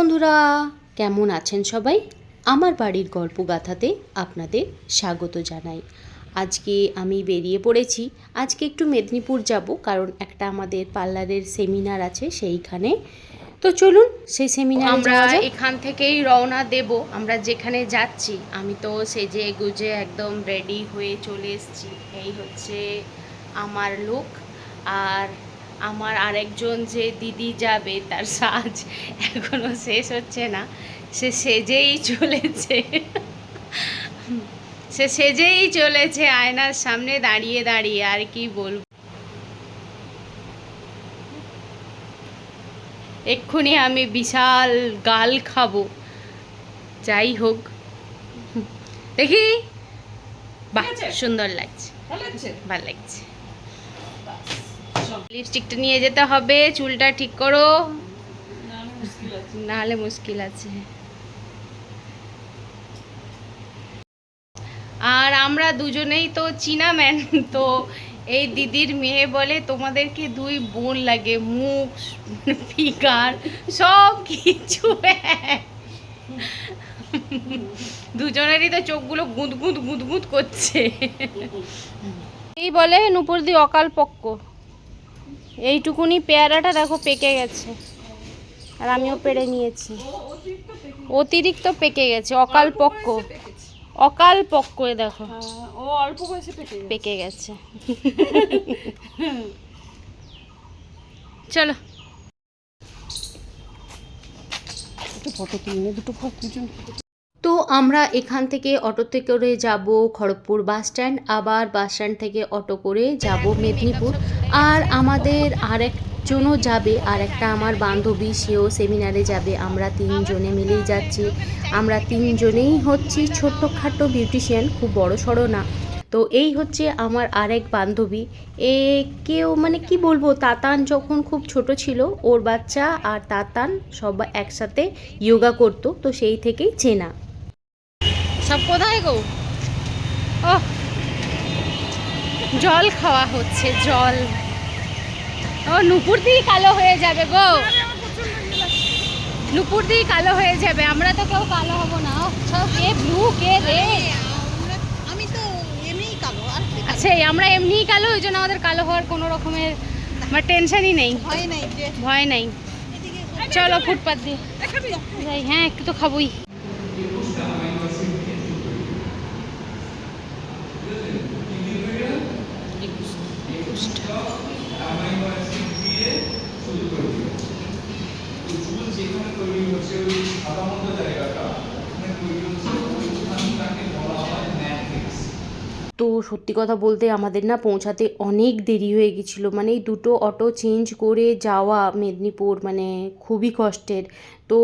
বন্ধুরা, কেমন আছেন সবাই? আমার বাড়ির গল্পগাথাতে আপনাদের স্বাগত জানাই। আজকে আমি বেরিয়ে পড়েছি। আজকে একটু মেদিনীপুর যাব, কারণ একটা আমাদের পার্লারের সেমিনার আছে সেইখানে। তো চলুন সেই সেমিনারে আমরা যাওয়া যাক। এখান থেকেই রওনা দেব। আমরা যেখানে যাচ্ছি, আমি তো সেজে গুজে একদম রেডি হয়ে চলে এসেছি। এই হচ্ছে আমার লুক। আর আমার আরেকজন যে দিদি যাবে, তার সাজ এখনো শেষ হচ্ছে না। সে সেজেই চলেছে সে সেজেই চলেছে আয়নার সামনে দাঁড়িয়ে দাঁড়িয়ে। আর কি বলবো, এক্ষুনি আমি বিশাল গাল খাবো। যাই হোক, দেখি। বাহ, সুন্দর লাগছে, ভালো লাগছে। লিপস্টিকটা নিয়ে যেতে হবে, চুলটা ঠিক করো, নাহলে মুশকিল আছে। আর আমরা দুজনেই তো চীনা ম্যান। তো এই দিদির মেয়ে বলে তোমাদেরকে দুই বোন লাগে, মুখ ফিগার সব কিছু দুজনেরই তো চোখগুলো গুঁদ গুঁদ গুঁদ গুঁদ করছে। এই বলে নুপুরদি অকাল পক্ক। এইটুকুনি পেয়ারাটা দেখো পেকে গেছে, আর আমিও পেড়ে নিয়েছি। অতিরিক্ত পেকে গেছে, অকাল পক্ক। অকাল পক্ক, দেখো ও অল্প বয়সে পেকে গেছে। চলো তো আমরা এখান থেকে অটোতে করে যাব খড়গপুর বাস স্ট্যান্ড, আবার বাস স্ট্যান্ড থেকে অটো করে যাব মেদিনীপুর। আর আমাদের আরেকজনও যাবে, আর একটা আমার বান্ধবী, সেও সেমিনারে যাবে। আমরা তিনজনে মিলেই যাচ্ছি। আমরা তিনজনেই হচ্ছি ছোট্টখাটো বিউটিশিয়ান, খুব বড় সড়ো না। তো এই হচ্ছে আমার আরেক বান্ধবী। কেউ মানে কি বলবো, তাতান যখন খুব ছোট ছিল, ওর বাচ্চা আর তাতান সবাই একসাথে যোগা করতো, তো সেই থেকেই চেনা। সব কোথায় গো? ও, জল খাওয়া হচ্ছে, জল। ও, নুপুর দিয়ে কালো হয়ে যাবে গো, নুপুর দিয়ে কালো হয়ে যাবে। আমরা তো কেউ কালো হব না। সব কে ব্লু, কে রেড। আমি তো এমনিই কালো, আর আচ্ছা, আমরা এমনিই কালো, ওই জন্য আমাদের কালো হওয়ার কোনো রকমের আমার টেনশনই নেই, ভয় নাই যে ভয় নাই। চলো ফুটপাত দিয়ে যাই। হ্যাঁ, একটু তো খাবোই। তো সত্যি কথা বলতে আমাদের না পৌঁছাতে অনেক দেরি হয়ে গেছিলো। মানে এই দুটো অটো চেঞ্জ করে যাওয়া মেদিনীপুর মানে খুবই কষ্টের। তো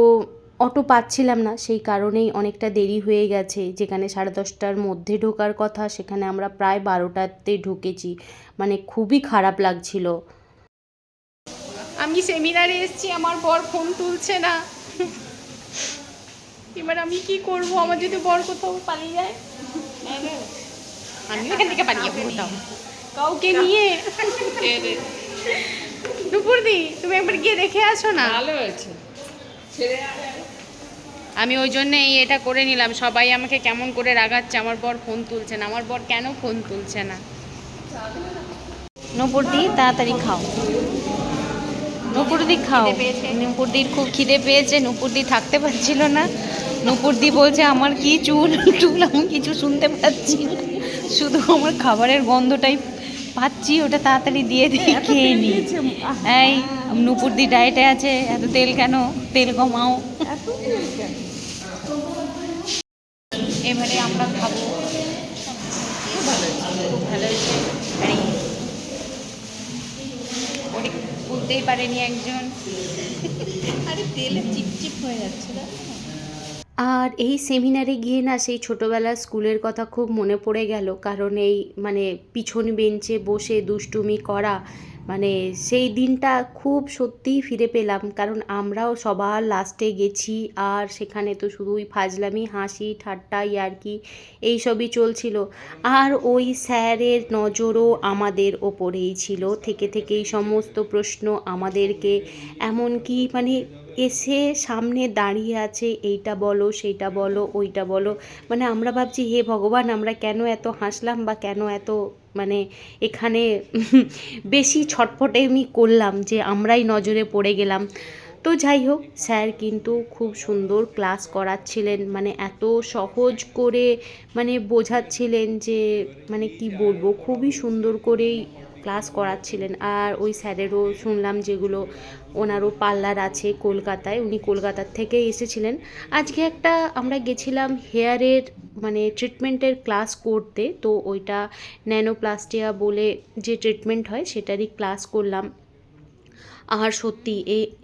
অটো পাচ্ছিলাম না, সেই কারণেই অনেকটা দেরি হয়ে গেছে। যেখানে 10:30টার মধ্যে ঢোকার কথা, সেখানে আমরা প্রায় 12টাতে ঢুকেছি। মানে খুবই খারাপ লাগছিল। আমি সেমিনারে এসেছি, আমার বর ফোন তুলছে না। এবার আমি কি করব? আমার যদি বর কোথাও পালিয়ে যায়, আমি এখান থেকে পালিয়ে পড়তাম কাউকে নিয়ে। দুপুরদি, তুমি একবার গিয়ে দেখে আসো না। ভালো হয়েছে। আমি ওই জন্যই এটা করে নিলাম। সবাই আমাকে কেমন করে রাগাচ্ছে, আমার বর ফোন তুলছে না। আমার বর কেন ফোন তুলছে না? নূপুরদি তাড়াতাড়ি খাও, নূপুরদি খাও। নূপুরদির খুব খিদে পেয়েছে, নূপুরদি থাকতে পারছিল না। নূপুরদি বলছে আমার কি চুল টুল, আমি কিছু শুনতে পাচ্ছি না, শুধু আমার খাবারের গন্ধটাই পাচ্ছি। ওটা তাড়াতাড়ি দিয়ে দিয়ে খেয়ে নি। এই নূপুরদি ডায়েটে আছে, এত তেল কেন? তেল কমাও। এবারে আমরা খাবো। খুব ভালো হয়েছে। ওটা বলতেই পারেনি একজন। আরে তেলে চিপচিপ হয়ে যাচ্ছে না। আর এই সেমিনারে গিয়ে না সেই ছোটোবেলার স্কুলের কথা খুব মনে পড়ে গেল। কারণ এই মানে পিছন বেঞ্চে বসে দুষ্টুমি করা, মানে সেই দিনটা খুব সত্যিই ফিরে পেলাম। কারণ আমরাও সবার লাস্টে গেছি, আর সেখানে তো শুধুই ফাজলামি, হাসি ঠাট্টা ইয়ার্কি এইসবই চলছিল। আর ওই স্যারের নজরও আমাদের ওপরেই ছিল, থেকেই সমস্ত প্রশ্ন আমাদেরকে, এমনকি মানে এসে সামনে দাঁড়িয়ে আছে, এইটা বলো সেইটা বলো ওইটা বলো, মানে আমরা ভাবছি হে ভগবান আমরা কেন এত হাসলাম বা কেন এত মানে এখানে বেশি ছটফটেমি করলাম যে আমরাই নজরে পড়ে গেলাম। তো যাই হোক, স্যার কিন্তু খুব সুন্দর ক্লাস করাচ্ছিলেন, মানে এত সহজ করে মানে বোঝাচ্ছিলেন যে মানে কি বলবো, খুবই সুন্দর করেই ক্লাস করাচ্ছিলেন। আর ওই স্যারেরও শুনলাম যেগুলো ওনারও পার্লার আছে কলকাতায়, উনি কলকাতার থেকে এসেছিলেন। আজকে একটা আমরা গেছিলাম হেয়ারের মানে ট্রিটমেন্টের ক্লাস করতে, তো ওইটা ন্যানোপ্লাস্টিয়া বলে যে ট্রিটমেন্ট হয় সেটারই ক্লাস করলাম। আর সত্যি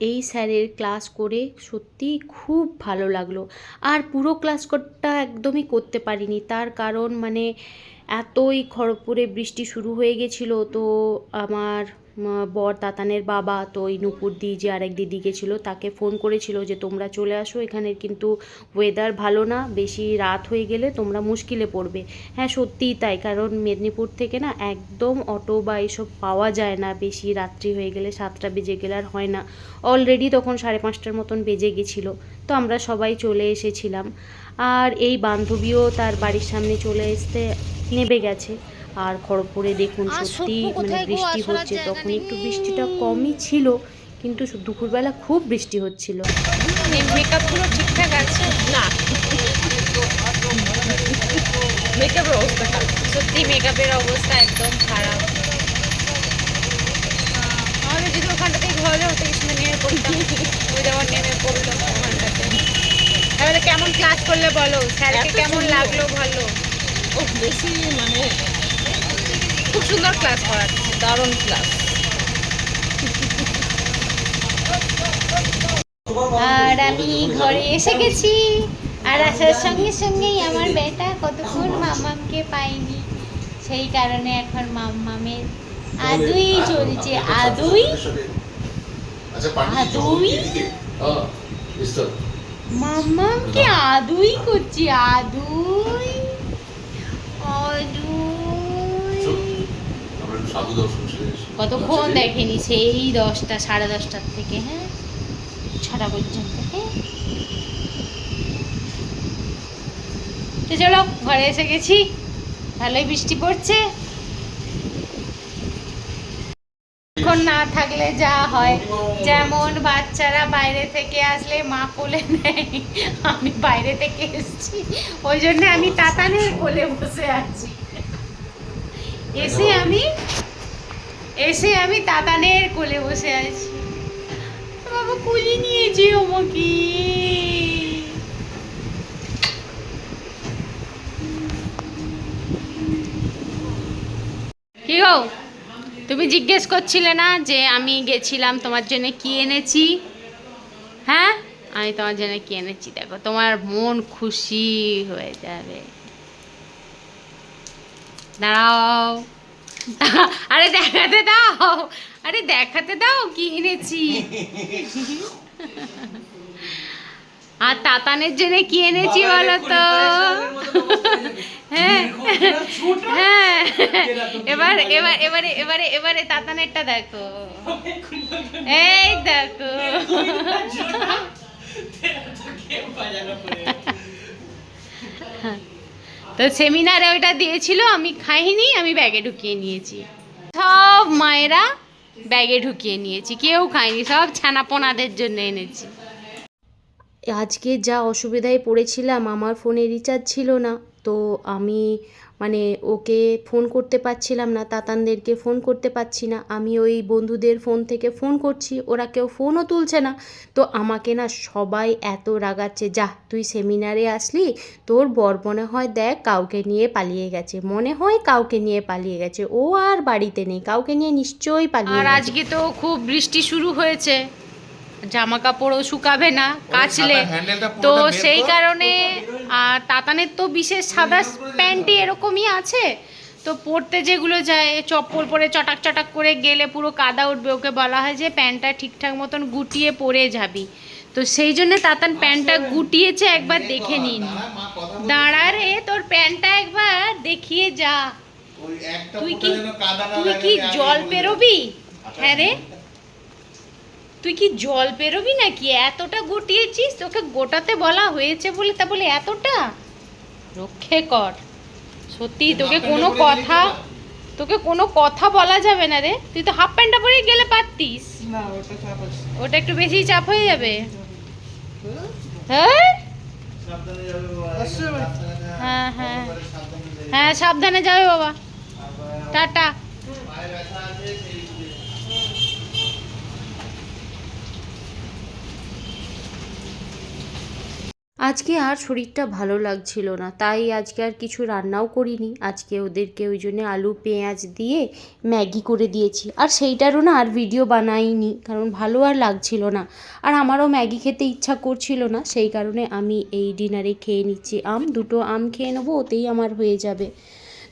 এই স্যারের ক্লাস করে সত্যি খুব ভালো লাগলো। আর পুরো ক্লাসটা একদমই করতে পারিনি, তার কারণ মানে এতই খড়গপুরে বৃষ্টি শুরু হয়ে গেছিলো। তো আমার বর তাতানের বাবা তো ওই নুপুরদি যে আরেক দিদি গেছিলো তাকে ফোন করেছিল যে তোমরা চলে আসো, এখানে কিন্তু ওয়েদার ভালো না, বেশি রাত হয়ে গেলে তোমরা মুশকিলে পড়বে। হ্যাঁ সত্যিই তাই, কারণ মেদিনীপুর থেকে না একদম অটো বা এসব পাওয়া যায় না, বেশি রাত্রি হয়ে গেলে 7টা বেজে গেলে আর হয় না। অলরেডি তখন 5:30 মতন বেজে গেছিলো, তো আমরা সবাই চলে এসেছিলাম। আর এই বান্ধবীও তার বাড়ির সামনে চলে আসতে নেবে গেছে। আর খড়গপুরে দেখুন সত্যি মানে বৃষ্টি হচ্ছে, তখন একটু বৃষ্টিটা কমই ছিল কিন্তু দুপুরবেলা খুব বৃষ্টি হচ্ছিল। মেকআপগুলো ঠিকঠাক আছে না, মেকআপের অবস্থা খারাপ, সত্যি মেকআপের অবস্থা একদম খারাপ। আমাদের যদি ওখানটাতে ঘর হতো কিছু নেমে পড়তাম, ওই যেমন নেমে পড়লো ওখানটাতে। এবারে কেমন ক্লাস করলে বলো, স্যারকে কেমন লাগলো? ভালো, ও বেশি মানে খুব সুন্দর ক্লাস করাচ্ছে, দারুণ ক্লাস। আর আমি ঘরে এসে গেছি, আর আসার সঙ্গে সঙ্গেই আমার বেটা কতক্ষণ মাম্মামকে পাইনি, সেই কারণে এখন মাম্মামের আদুই চলছে। আদুই আদুই মাম্মামকে আদুই করছি, আদুই আদুই। কতক্ষণ দেখেনি, সেই 10টা 10:30টার থেকে হ্যাঁ 6টা পর্যন্ত। তো চলো ঘরে এসে গেছি, ভালোই বৃষ্টি পড়ছে। এখন না থাকলে যা হয়, যেমন বাচ্চারা বাইরে থেকে আসলে মা কোলে নেয়, আমি বাইরে থেকে এসেছি ওই জন্য আমি তাতানের কোলে বসে আছি। এসে আমি তাতানের কোলে বসে আছি। বাবা কুলি নিয়েছে আমাকে। কি গো, তুমি জিজ্ঞেস করছিলে না যে আমি গেছিলাম তোমার জন্য কি এনেছি? হ্যাঁ আমি তোমার জন্য কি এনেছি দেখো, তোমার মন খুশি হয়ে যাবে। দাঁড়াও, আরে দেখাতে দাও, আরে দেখাতে দাও কি এনেছি। আর তাতানের জন্য কি এনেছি বলো তো? হ্যাঁ হ্যাঁ, এবারে এবারে এবারে এবারে তাতানেরটা দেখো, এই দেখো। তো সেমিনারে ওইটা দিয়েছিল, আমি খাইনি, আমি ব্যাগে ঢুকিয়ে নিয়েছি। সব মায়েরা ব্যাগে ঢুকিয়ে নিয়েছি, কেউ খায়নি, সব ছানাপোনাদের জন্য এনেছি। আজকে যা অসুবিধায় পড়েছিলাম, আমার ফোনে রিচার্জ ছিল না, তো আমি মানে ওকে ফোন করতে পারছিলাম না, তাতানদেরকে ফোন করতে পারছি না, আমি ওই বন্ধুদের ফোন থেকে ফোন করছি, ওরা কেউ ফোনও তুলছে না। তো আমাকে না সবাই এত রাগাচ্ছে, যা তুই সেমিনারে আসলি, তোর বর মনে হয় দেখ কাউকে নিয়ে পালিয়ে গেছে, মনে হয় কাউকে নিয়ে পালিয়ে গেছে, ও আর বাড়িতে নেই, কাউকে নিয়ে নিশ্চয়ই পালিয়ে আর গেছে। আজকে তো খুব বৃষ্টি শুরু হয়েছে, জামা কাপড়ও শুকাবে না কাচলে, তো সেই কারণে আর তাতানের তো বিশেষ সাদা প্যান্টই এরকমই আছে, তো পরতে যেগুলো যায় চপ্পল পরে চটাক চটাক করে গেলে পুরো কাদা উঠবে, ওকে বলা হয় যে প্যান্টটা ঠিকঠাক মতন গুটিয়ে পরে যাবি, তো সেই জন্য তাতান প্যান্টটা গুটিয়েছে, একবার দেখে নিন। দাঁড়া রে, তোর প্যান্টটা একবার দেখিয়ে যা। তুই কি জল পেরোবি? হ্যাঁ রে, তুই কি জল পেরোবি নাকি? এতটা গুটিয়েছিস, তোকে গোটাতে বলা হয়েছে বলে তা বলে এতটা রক্ষে কর। সত্যি তোকে কোনো কথা বলা যাবে না রে। তুই তো হাফ প্যান্টটা পরেই গেলে পারতিস। না ওটা চাপ আছে। ওটা একটু বেশি চাপ হয়ে যাবে। হ্যাঁ সাবধানে যাবে বাবা। হ্যাঁ হ্যাঁ সাবধানে যাবে। হ্যাঁ, সাবধানে যাবে বাবা। টাটা। পায়ে ব্যথা আছে সেই আজকে আর শরীরটা ভালো লাগছিল না, তাই আজকে আর কিছু রান্নাও করিনি। আজকে ওদেরকে ওই জন্য আলু পেঁয়াজ দিয়ে ম্যাগি করে দিয়েছি, আর সেইটারও না আর ভিডিও বানাইনি, কারণ ভালো আর লাগছিল না। আর আমারও ম্যাগি খেতে ইচ্ছা করছিল না, সেই কারণে আমি এই ডিনারে খেয়ে নিচ্ছি দুটো আম খেয়ে নেবো, ওতেই আমার হয়ে যাবে।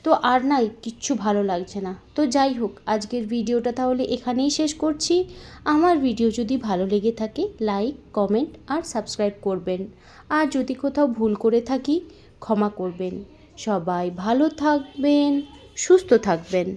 তো আর নাই কিচ্ছু ভালো লাগছে না। তো যাই হোক, আজকের ভিডিওটা তাহলে এখানেই শেষ করছি। আমার ভিডিও যদি ভালো লেগে থাকে লাইক কমেন্ট আর সাবস্ক্রাইব করবেন, আর যদি কোথাও ভুল করে থাকি ক্ষমা করবেন। সবাই ভালো থাকবেন, সুস্থ থাকবেন।